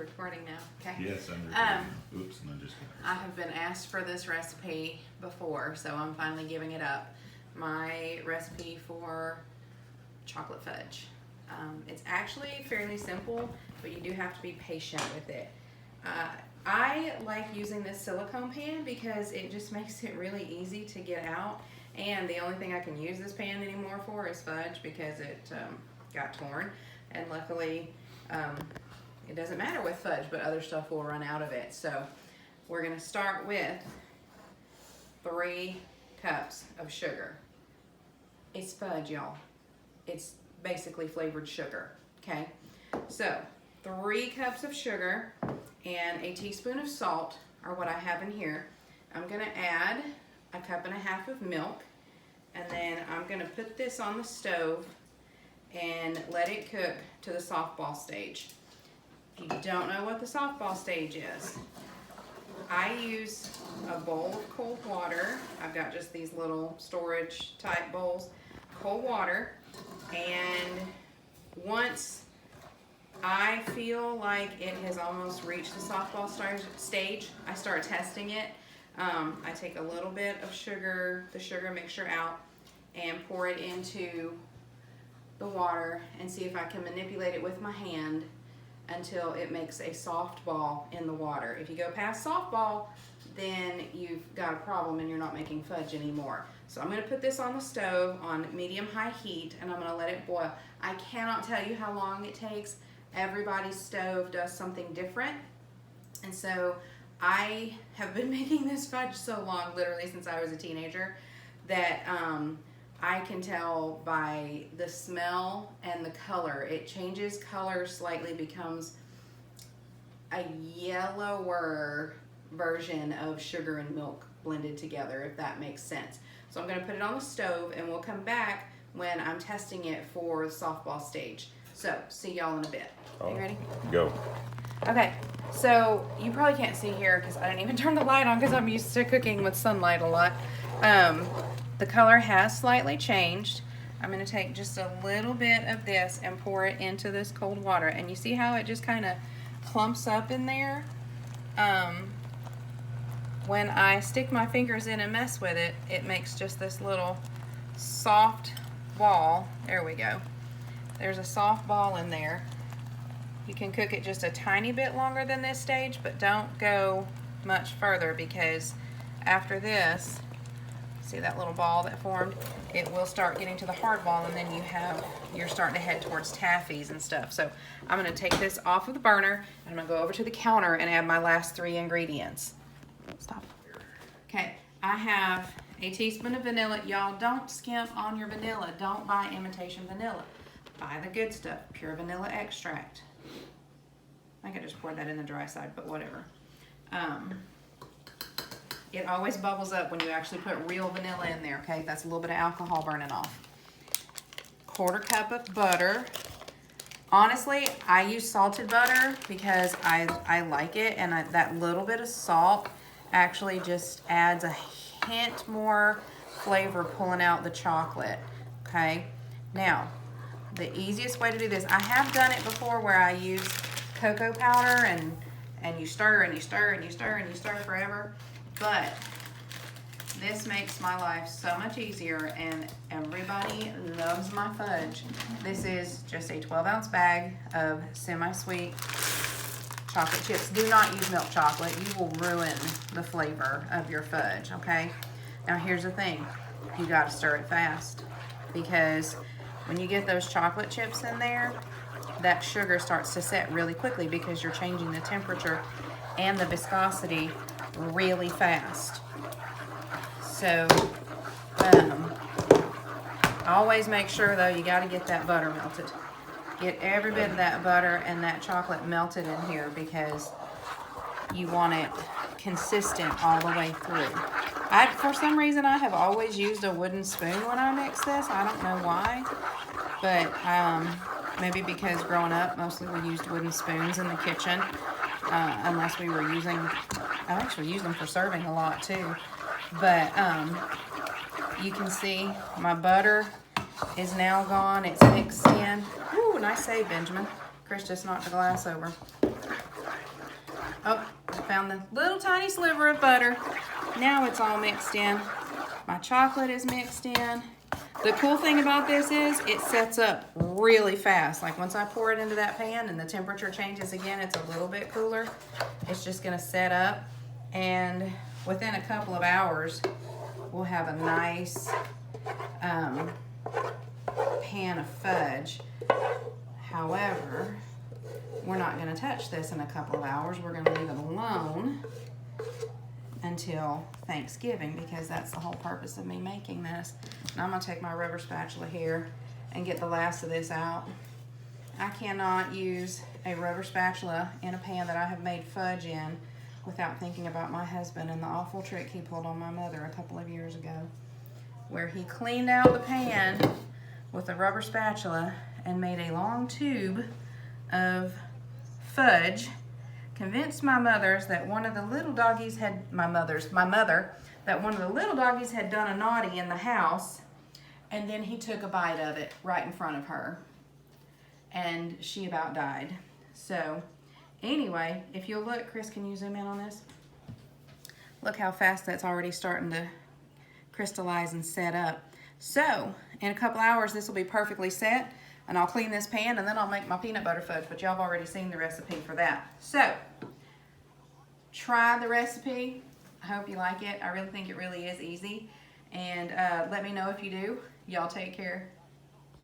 recording now. Okay. Yes, I'm recording. Oops, no, just kidding. I have been asked for this recipe before, so I'm finally giving it up. My recipe for chocolate fudge. It's actually fairly simple, but you do have to be patient with it. I like using this silicone pan because it just makes it really easy to get out. And the only thing I can use this pan anymore for is fudge because it got torn. And luckily, it doesn't matter with fudge, but other stuff will run out of it. So we're gonna start with 3 cups of sugar. It's fudge, y'all. It's basically flavored sugar, okay? So 3 cups of sugar and a teaspoon of salt are what I have in here. I'm gonna add a 1.5 cups of milk, and then I'm gonna put this on the stove and let it cook to the softball stage. If you don't know what the softball stage is, I use a bowl of cold water. I've got just these little storage type bowls, cold water, and once I feel like it has almost reached the softball stage, I start testing it. I take a little bit of sugar, the sugar mixture out, and pour it into the water and see if I can manipulate it with my hand until it makes a soft ball in the water. If you go past softball, then you've got a problem and you're not making fudge anymore. So I'm gonna put this on the stove on medium-high heat and I'm gonna let it boil. I cannot tell you how long it takes. Everybody's stove does something different. And so I have been making this fudge so long, literally since I was a teenager, that I can tell by the smell and the color. It changes color slightly, becomes a yellower version of sugar and milk blended together, if that makes sense. So I'm gonna put it on the stove and we'll come back when I'm testing it for the softball stage. So, see y'all in a bit. You ready? Go. Okay, so you probably can't see here because I didn't even turn the light on because I'm used to cooking with sunlight a lot. The color has slightly changed. I'm going to take just a little bit of this and pour it into this cold water. And you see how it just kind of clumps up in there? When I stick my fingers in and mess with it, it makes just this little soft ball. There we go. There's a soft ball in there. You can cook it just a tiny bit longer than this stage, but don't go much further because after this, see that little ball that formed? It will start getting to the hard ball and then you're starting to head towards taffies and stuff. So I'm gonna take this off of the burner and I'm gonna go over to the counter and add my last 3 ingredients. Stop. Okay, I have a teaspoon of vanilla. Y'all don't skimp on your vanilla. Don't buy imitation vanilla. Buy the good stuff, pure vanilla extract. I think I just poured that in the dry side, but whatever. It always bubbles up when you actually put real vanilla in there, okay? That's a little bit of alcohol burning off. 1/4 cup of butter. Honestly, I use salted butter because I like it, and that little bit of salt actually just adds a hint more flavor pulling out the chocolate, okay? Now, the easiest way to do this, I have done it before where I use cocoa powder and you stir and you stir and you stir and you stir forever, but this makes my life so much easier and everybody loves my fudge. This is just a 12-ounce bag of semi-sweet chocolate chips. Do not use milk chocolate. You will ruin the flavor of your fudge, okay? Now here's the thing. You gotta stir it fast because when you get those chocolate chips in there, that sugar starts to set really quickly because you're changing the temperature and the viscosity really fast. So, always make sure though, you gotta get that butter melted. Get every bit of that butter and that chocolate melted in here because you want it consistent all the way through. For some reason, I have always used a wooden spoon when I mix this. I don't know why, but maybe because growing up, mostly we used wooden spoons in the kitchen, unless we were using, I actually use them for serving a lot too. But you can see my butter is now gone. It's mixed in. Ooh, nice save, Benjamin. Chris just knocked the glass over. Oh, I found the little tiny sliver of butter. Now it's all mixed in. My chocolate is mixed in. The cool thing about this is it sets up really fast. Like once I pour it into that pan and the temperature changes again, it's a little bit cooler. It's just gonna set up, and within a couple of hours, we'll have a nice pan of fudge. However, we're not gonna touch this in a couple of hours. We're gonna leave it alone until Thanksgiving, because that's the whole purpose of me making this. And I'm gonna take my rubber spatula here and get the last of this out. I cannot use a rubber spatula in a pan that I have made fudge in without thinking about my husband and the awful trick he pulled on my mother a couple of years ago, where he cleaned out the pan with a rubber spatula and made a long tube of fudge, convinced my mothers that one of the little doggies had, my mother, that one of the little doggies had done a naughty in the house, and then he took a bite of it right in front of her, and she about died. So anyway, if you'll look, Chris, can you zoom in on this? Look how fast that's already starting to crystallize and set up. So in a couple hours, this will be perfectly set, and I'll clean this pan, and then I'll make my peanut butter fudge, but y'all have already seen the recipe for that. So try the recipe. I hope you like it. I really think it really is easy, and let me know if you do. Y'all take care.